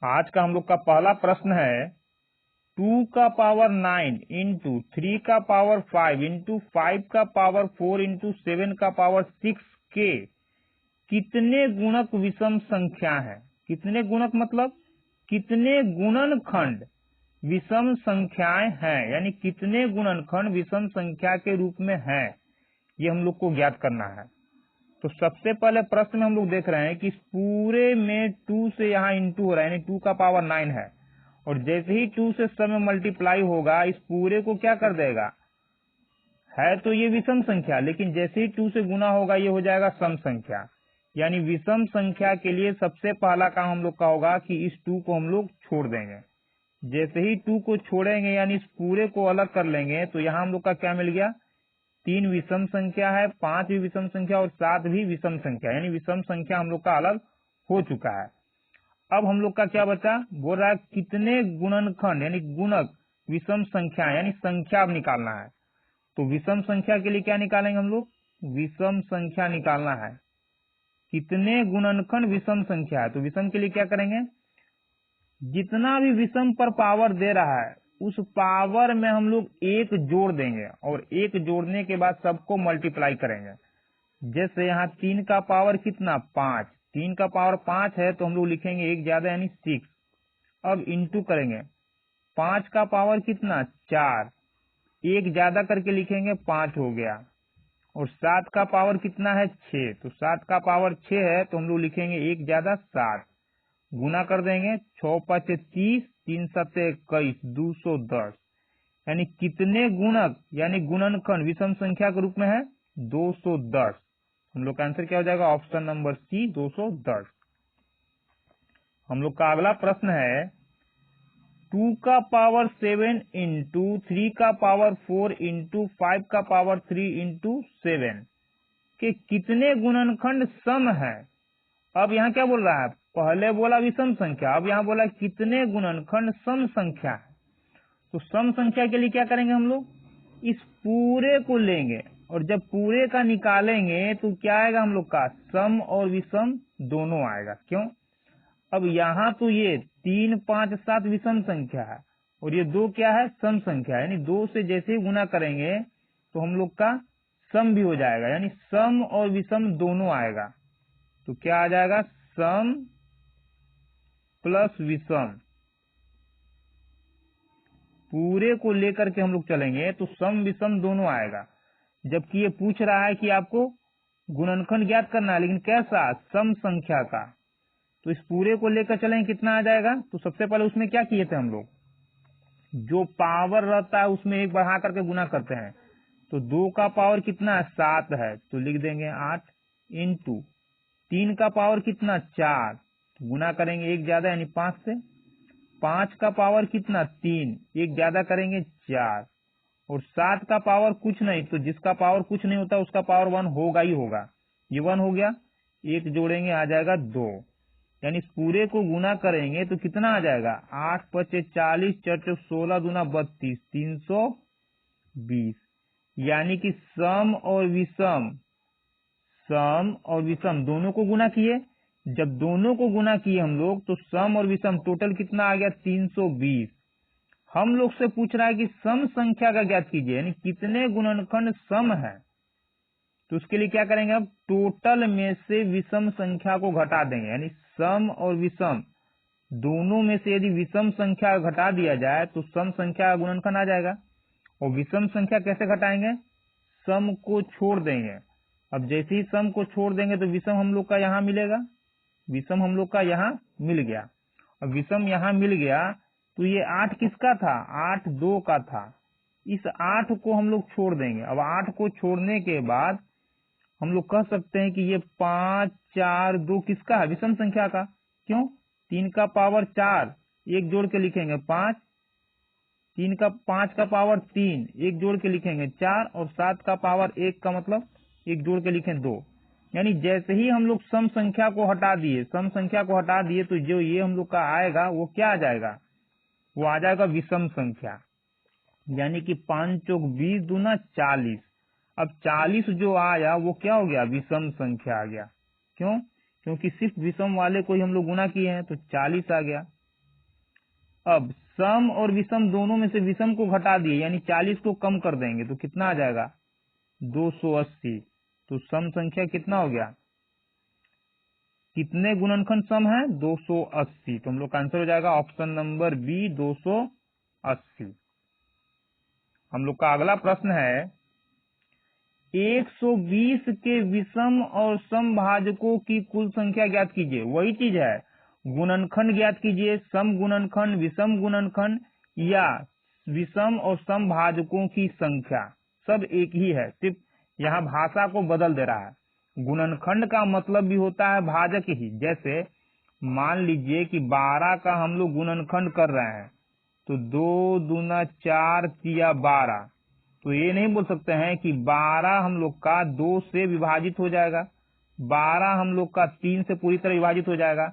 आज का हम लोग का पहला प्रश्न है 2 का पावर 9 इंटू 3 का पावर 5 इंटू 5 का पावर 4 इंटू 7 का पावर 6 के कितने गुणक विषम संख्या है। कितने गुणक मतलब कितने गुणनखंड विषम संख्याएं हैं, यानी कितने गुणनखंड विषम संख्या के रूप में है, ये हम लोग को ज्ञात करना है। तो सबसे पहले प्रश्न में हम लोग देख रहे हैं कि इस पूरे में 2 से यहाँ इंटू हो रहा है, यानी 2 का पावर 9 है, और जैसे ही 2 से सब में मल्टीप्लाई होगा इस पूरे को क्या कर देगा, है तो ये विषम संख्या, लेकिन जैसे ही 2 से गुना होगा ये हो जाएगा सम संख्या। यानी विषम संख्या के लिए सबसे पहला काम हम लोग का होगा कि इस 2 को हम लोग छोड़ देंगे। जैसे ही 2 को छोड़ेंगे यानी इस पूरे को अलग कर लेंगे तो यहाँ हम लोग का क्या मिल गया, 3 विषम संख्या है, 5 भी विषम संख्या और 7 भी विषम संख्या, यानी विषम संख्या हम लोग का अलग हो चुका है। अब हम लोग का क्या बचा, बोल रहा है कितने गुणनखंड यानी गुणक विषम संख्या यानी संख्या अब निकालना है। तो विषम संख्या के लिए क्या निकालेंगे हम लोग, विषम संख्या निकालना है। कितने गुणनखंड विषम संख्या है, तो विषम के लिए क्या करेंगे, जितना भी विषम पर पावर दे रहा है उस पावर में हम लोग एक जोड़ देंगे और एक जोड़ने के बाद सबको मल्टीप्लाई करेंगे। जैसे यहाँ 3 का पावर कितना 5, 3 का पावर 5 है तो हम लोग लिखेंगे एक ज्यादा यानी 6। अब इंटू करेंगे, 5 का पावर कितना 4, एक ज्यादा करके लिखेंगे 5 हो गया, और 7 का पावर कितना है 6, तो 7 का पावर 6 है तो हम लोग लिखेंगे एक ज्यादा 7, गुना कर देंगे 6 5 30, 3 7 21, 210। यानी कितने गुणक यानी गुणनखंड विषम संख्या के रूप में है 210। हम लोग का आंसर क्या हो जाएगा, ऑप्शन नंबर सी 210। हम लोग का अगला प्रश्न है 2 का पावर 7 इंटू 3 का पावर 4 इंटू 5 का पावर 3 इंटू 7 के कितने गुणनखंड सम है। अब यहाँ क्या बोल रहा है, पहले बोला विषम संख्या, अब यहाँ बोला कितने गुणनखंड सम संख्या है। तो सम संख्या के लिए क्या करेंगे, हम लोग इस पूरे को लेंगे और जब पूरे का निकालेंगे तो क्या आएगा हम लोग का, सम और विषम दोनों आएगा। क्यों, अब यहाँ तो ये 3 5 7 विषम संख्या है और ये 2 क्या है, सम संख्या, यानी 2 से जैसे ही गुना करेंगे तो हम लोग का सम भी हो जाएगा, यानी सम और विषम दोनों आएगा। तो क्या आ जाएगा, सम प्लस विषम, पूरे को लेकर के हम लोग चलेंगे तो सम विषम दोनों आएगा। जबकि ये पूछ रहा है कि आपको गुणनखंड ज्ञात करना है, लेकिन कैसा, सम संख्या का। तो इस पूरे को लेकर चलेंगे कितना आ जाएगा, तो सबसे पहले उसमें क्या किए थे हम लोग, जो पावर रहता है उसमें एक बढ़ा करके गुना करते हैं। तो 2 का पावर कितना है 7 है तो लिख देंगे 8 इंटू 3 का पावर कितना 4, तो गुना करेंगे एक ज्यादा यानी 5 से, 5 का पावर कितना 3, एक ज्यादा करेंगे 4, और 7 का पावर कुछ नहीं, तो जिसका पावर कुछ नहीं होता उसका पावर 1 होगा ही होगा। ये 1 हो गया, एक जोड़ेंगे आ जाएगा 2, यानी इस पूरे को गुना करेंगे तो कितना आ जाएगा, 8 5 40, 4 16 दूना 32, 320। यानी कि सम और विषम, सम और विषम दोनों को गुना किए, जब दोनों को गुना किए हम लोग तो सम और विषम टोटल कितना आ गया 320। हम लोग से पूछ रहा है कि सम संख्या का ज्ञात कीजिए, यानी कितने गुणनखंड सम है। तो उसके लिए क्या करेंगे, अब टोटल में से विषम संख्या को घटा देंगे, यानी सम और विषम दोनों में से यदि विषम संख्या घटा दिया जाए तो सम संख्या का गुणनखंड आ जाएगा। और विषम संख्या कैसे घटाएंगे, सम को छोड़ देंगे। अब जैसे ही सम को छोड़ देंगे तो विषम हम लोग का यहाँ मिलेगा, विषम हम लोग का यहाँ मिल गया। अब विषम यहाँ मिल गया तो ये 8 किसका था, 8 2 का था। इस 8 को हम लोग छोड़ देंगे। अब 8 को छोड़ने के बाद हम लोग कह सकते हैं कि ये 5 4 2 किसका है, विषम संख्या का। क्यों, 3 का पावर 4, एक जोड़ के लिखेंगे 5, 5 का पावर 3, एक जोड़ के लिखेंगे 4, और 7 का पावर 1 का मतलब एक जोड़ के लिखें 2। यानी जैसे ही हम लोग सम संख्या को हटा दिए, सम संख्या को हटा दिए तो जो ये हम लोग का आएगा वो क्या आ जाएगा, वो आ जाएगा विषम संख्या। यानी कि 5 चौक 20 दूना 40। अब 40 जो आया वो क्या हो गया, विषम संख्या आ गया। क्यों, क्योंकि सिर्फ विषम वाले को ही हम लोग गुना किए हैं तो 40 आ गया। अब सम और विषम दोनों में से विषम को घटा दिए, यानी 40 को कम कर देंगे तो कितना आ जाएगा 280। तो सम संख्या कितना हो गया, कितने गुणनखंड सम है 280। तो हम लोग का आंसर हो जाएगा ऑप्शन नंबर बी 280। हम लोग का अगला प्रश्न है 120 के विषम और सम भाजकों की कुल संख्या ज्ञात कीजिए। वही चीज है, गुणनखंड ज्ञात कीजिए, सम गुणनखंड, विषम गुणनखंड या विषम और सम भाजकों की संख्या, सब एक ही है, सिर्फ यहाँ भाषा को बदल दे रहा है। गुणनखंड का मतलब भी होता है भाजक ही। जैसे मान लीजिए कि 12 का हम लोग गुणनखंड कर रहे हैं, तो 2 दूना 4 तिया 12, तो ये नहीं बोल सकते हैं कि 12 हम लोग का 2 से विभाजित हो जाएगा, 12 हम लोग का 3 से पूरी तरह विभाजित हो जाएगा।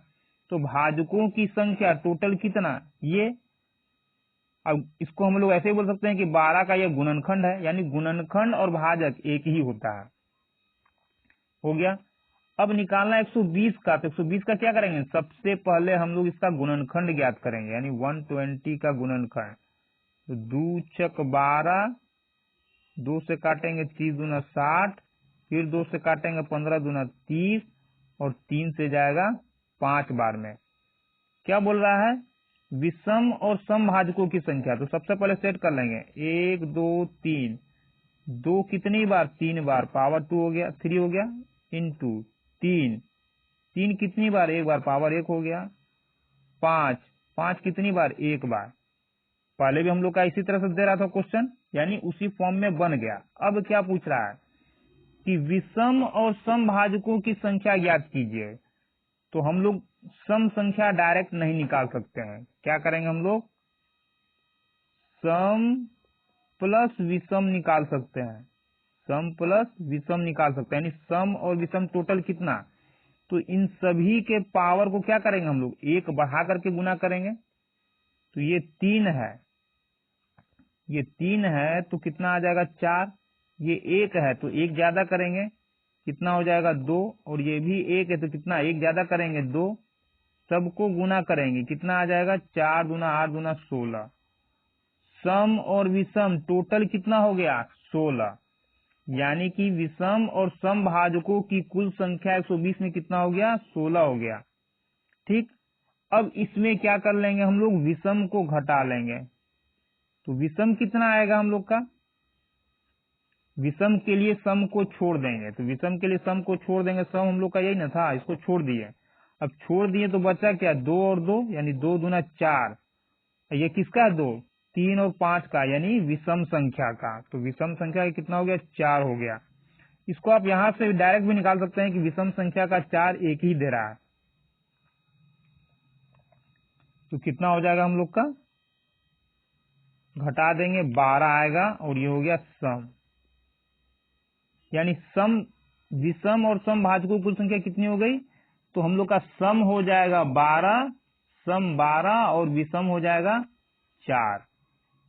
तो भाजकों की संख्या टोटल कितना, ये अब इसको हम लोग ऐसे ही बोल सकते हैं कि 12 का यह गुणनखंड है, यानी गुणनखंड और भाजक एक ही होता है। हो गया। अब निकालना 120 का, तो 120 का क्या करेंगे, सबसे पहले हम लोग इसका गुणनखंड ज्ञात करेंगे, यानी 120 का गुणनखंड। तो 2 छक 12, 2 से काटेंगे 3 दूना 60, फिर 2 से काटेंगे 15 दूना 30, और 3 से जाएगा 5 बार में। क्या बोल रहा है, विषम और सम भाजकों की संख्या। तो सबसे पहले सेट कर लेंगे 1 2 3, 2 कितनी बार 3 बार, पावर 2 हो गया, 3 हो गया, इंटू 3, 3 कितनी बार 1 बार, पावर 1 हो गया, 5, 5 कितनी बार 1 बार। पहले भी हम लोग का इसी तरह से दे रहा था क्वेश्चन, यानी उसी फॉर्म में बन गया। अब क्या पूछ रहा है कि विषम और सम भाजकों की संख्या ज्ञात कीजिए। तो हम लोग सम संख्या डायरेक्ट नहीं निकाल सकते हैं, क्या करेंगे हम लोग, सम प्लस विषम निकाल सकते हैं, सम प्लस विषम निकाल सकते हैं, यानी सम और विषम टोटल कितना। तो इन सभी के पावर को क्या करेंगे हम लोग, 1 बढ़ा करके गुना करेंगे। तो ये 3 है, ये 3 है तो कितना आ जाएगा 4, ये 1 है तो 1 ज्यादा करेंगे, कितना हो जाएगा 2, और ये भी 1 है तो कितना 1 ज्यादा करेंगे 2, सबको गुना करेंगे, कितना आ जाएगा 4 दूना 8 दूना 16। सम और विषम टोटल कितना हो गया 16, यानी कि विषम और सम भाजकों की कुल संख्या 120 में कितना हो गया 16 हो गया। ठीक, अब इसमें क्या कर लेंगे हम लोग, विषम को घटा लेंगे। तो विषम कितना आएगा हम लोग का, विषम के लिए सम को छोड़ देंगे, तो विषम के लिए सम को छोड़ देंगे, सम हम लोग का यही ना था, इसको छोड़ दिए। अब छोड़ दिए तो बचा क्या 2 और 2, यानी 2 दूना 4, ये किसका है 2, 3 और 5 का, यानी विषम संख्या का। तो विषम संख्या का कितना हो गया 4 हो गया। इसको आप यहां से डायरेक्ट भी निकाल सकते हैं कि विषम संख्या का 4 एक ही दे रहा है। तो कितना हो जाएगा हम लोग का, घटा देंगे 12 आएगा, और ये हो गया सम, यानी सम विषम और सम भाजकों की कुल संख्या कितनी हो गई, तो हम लोग का सम हो जाएगा 12, सम 12 और विषम हो जाएगा 4,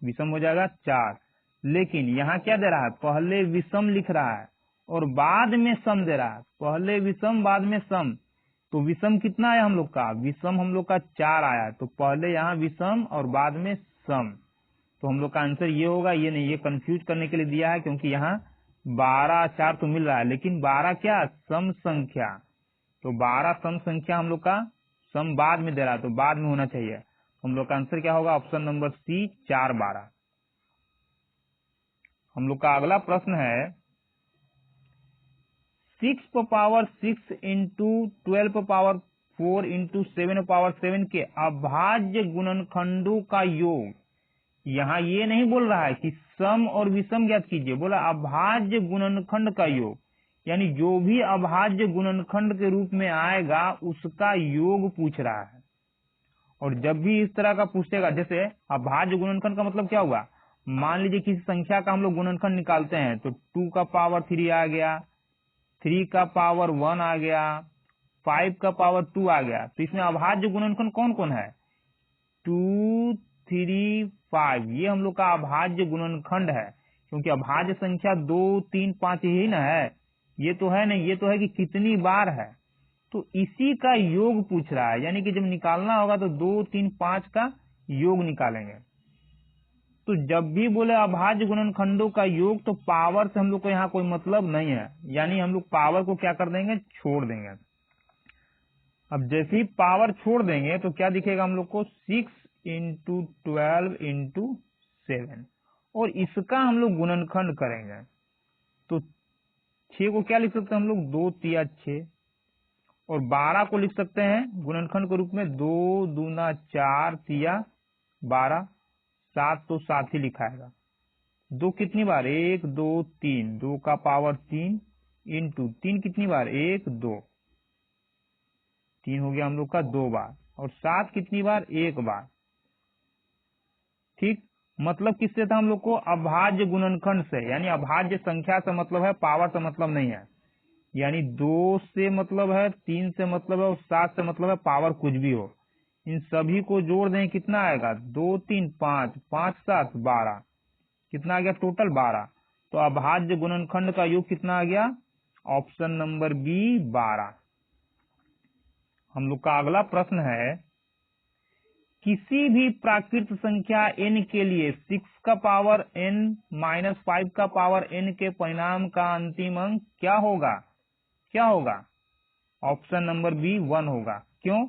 विषम हो जाएगा 4। लेकिन यहाँ क्या दे रहा है, पहले विषम लिख रहा है और बाद में सम दे रहा है, पहले विषम बाद में सम। तो विषम कितना आया हम लोग का, विषम हम लोग का 4 आया, तो पहले यहाँ विषम और बाद में सम। तो हम लोग का आंसर ये होगा, ये नहीं, ये कंफ्यूज करने के लिए दिया है, क्योंकि यहाँ 12 4 तो मिल रहा है, लेकिन 12 क्या सम संख्या, तो 12 सम संख्या हम लोग का सम बाद में दे रहा है, तो बाद में होना चाहिए। हम लोग का आंसर क्या होगा, ऑप्शन नंबर सी 4 12। हम लोग का अगला प्रश्न है 6 power 6 into 12 power 4 into 7 power 7 के अभाज्य गुणनखंडों का योग। यहाँ ये नहीं बोल रहा है कि सम और विषम ज्ञात कीजिए, बोला अभाज्य गुणनखंड का योग, यानी जो भी अभाज्य गुणनखंड के रूप में आएगा उसका योग पूछ रहा है। और जब भी इस तरह का पूछेगा, जैसे अभाज्य गुणनखंड का मतलब क्या हुआ, मान लीजिए किसी संख्या का हम लोग गुणनखंड निकालते हैं, तो 2 का पावर 3 आ गया, 3 का पावर 1 आ गया, 5 का पावर 2 आ गया। तो इसमें अभाज्य गुणनखंड कौन कौन है, 2 3 5, ये हम लोग का अभाज्य गुणनखंड है, क्योंकि अभाज्य संख्या 2 3 5 यही ना है, ये तो है नहीं, ये तो है कि कितनी बार है। तो इसी का योग पूछ रहा है, यानी कि जब निकालना होगा तो 2 3 5 का योग निकालेंगे। तो जब भी बोले अभाज्य गुणनखंडों का योग, तो पावर से हम लोग को यहाँ कोई मतलब नहीं है, यानी हम लोग पावर को क्या कर देंगे, छोड़ देंगे। अब जैसे ही पावर छोड़ देंगे तो क्या दिखेगा हम लोग को, 6 × 12 × 7, और इसका हम लोग गुणनखंड करेंगे। तो 6 को क्या लिख सकते हैं हम लोग, 2 तिया 6, और 12 को लिख सकते हैं गुणनखंड के रूप में 2 दूना 4 तिया 12, 7 तो 7 ही लिखाएगा। 2 कितनी बार, 1 2 3, 2 का पावर 3 इंटू 3 कितनी बार, 1 2, 3 हो गया हम लोग का 2 बार, और 7 कितनी बार, 1 बार। ठीक, मतलब किससे था हम लोग को, अभाज्य गुणनखंड से, यानी अभाज्य संख्या से मतलब है, पावर से मतलब नहीं है। यानी 2 से मतलब है, 3 से मतलब है, और 7 से मतलब है, पावर कुछ भी हो। इन सभी को जोड़ दें कितना आएगा, 2 3 5, 5 7 12, कितना आ गया टोटल 12। तो अभाज्य गुणनखंड का योग कितना आ गया, ऑप्शन नंबर बी 12। हम लोग का अगला प्रश्न है, किसी भी प्राकृत संख्या n के लिए 6 का पावर n - 5 का पावर n के परिणाम का अंतिम अंक क्या होगा, क्या होगा, ऑप्शन नंबर बी 1 होगा। क्यों,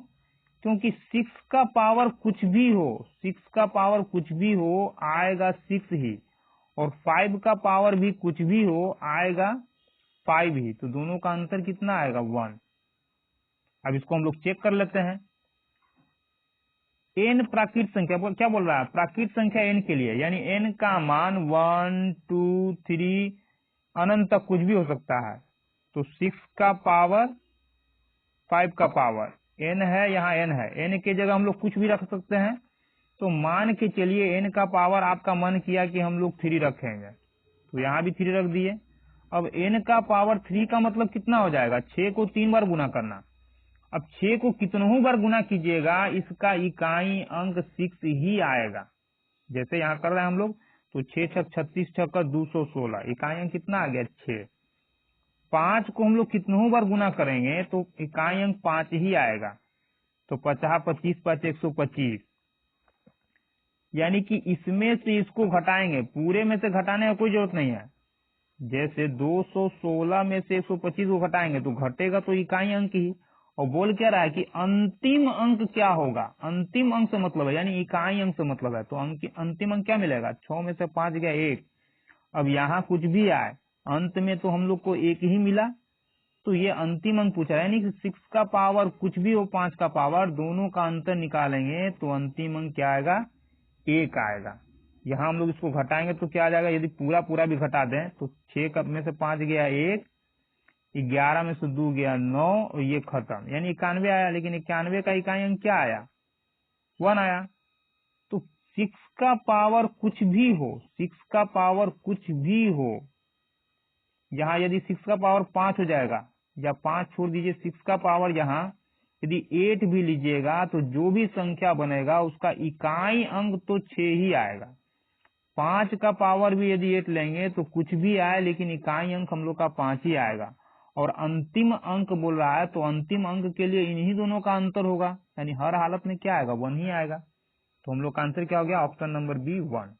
क्योंकि 6 का पावर कुछ भी हो, 6 का पावर कुछ भी हो आएगा 6 ही, और 5 का पावर भी कुछ भी हो आएगा 5 ही, तो दोनों का अंतर कितना आएगा, 1। अब इसको हम लोग चेक कर लेते हैं। n प्राकृत संख्या, क्या बोल रहा है, प्राकृत संख्या n के लिए, यानी n का मान 1 2 3 अनंत तक कुछ भी हो सकता है। तो 6 का पावर 5 का पावर n है, यहाँ n है, n के जगह हम लोग कुछ भी रख सकते हैं। तो मान के चलिए n का पावर आपका मन किया कि हम लोग 3 रखेंगे, तो यहाँ भी 3 रख दिए। अब n का पावर 3 का मतलब कितना हो जाएगा, 6 को 3 बार गुना करना। अब 6 को कितनों बार गुना कीजिएगा, इसका इकाई अंक 6 ही आएगा। जैसे यहाँ कर रहे हैं हम लोग, तो 6 छक 36 छक 216, इकाई अंक कितना आ गया, 6। 5 को हम लोग कितनों बार गुना करेंगे तो इकाई अंक 5 ही आएगा। तो 50 25 5 125, यानी कि इसमें से इसको घटाएंगे, पूरे में से घटाने का कोई जरूरत नहीं है। जैसे 216 में से 125 को घटाएंगे तो घटेगा तो इकाई अंक ही। और बोल क्या रहा है कि अंतिम अंक क्या होगा, अंतिम अंक से मतलब है, यानी इकाई अंक से मतलब है। तो अंतिम अंक क्या मिलेगा, 6 में से 5 गया 1। अब यहाँ कुछ भी आए, अंत में तो हम लोग को 1 ही मिला, तो ये अंतिम अंक पूछा है, यानी कि 6 का पावर कुछ भी हो, 5 का पावर, दोनों का अंतर निकालेंगे तो अंतिम अंक क्या आएगा, 1 आएगा। यहाँ हम लोग इसको घटाएंगे तो क्या आ जाएगा, यदि पूरा पूरा भी घटा दें तो 6 में से 5 गया 1, 11 में से 2 गया 9, और ये खत्म, यानी 91 आया। लेकिन 91 का इकाई अंक क्या आया, 1 आया। तो 6 का पावर कुछ भी हो, 6 का पावर कुछ भी हो, यहाँ यदि 6 का पावर 5 हो जाएगा, या 5 छोड़ दीजिए, 6 का पावर यहाँ यदि 8 भी लीजिएगा तो जो भी संख्या बनेगा उसका इकाई अंक तो 6 ही आएगा। 5 का पावर भी यदि 8 लेंगे तो कुछ भी आए, लेकिन इकाई अंक हम लोग का 5 ही आएगा। और अंतिम अंक बोल रहा है, तो अंतिम अंक के लिए इन्हीं दोनों का अंतर होगा, यानी हर हालत में क्या आएगा, 1 ही आएगा। तो हम लोग का आंसर क्या हो गया, ऑप्शन नंबर बी 1।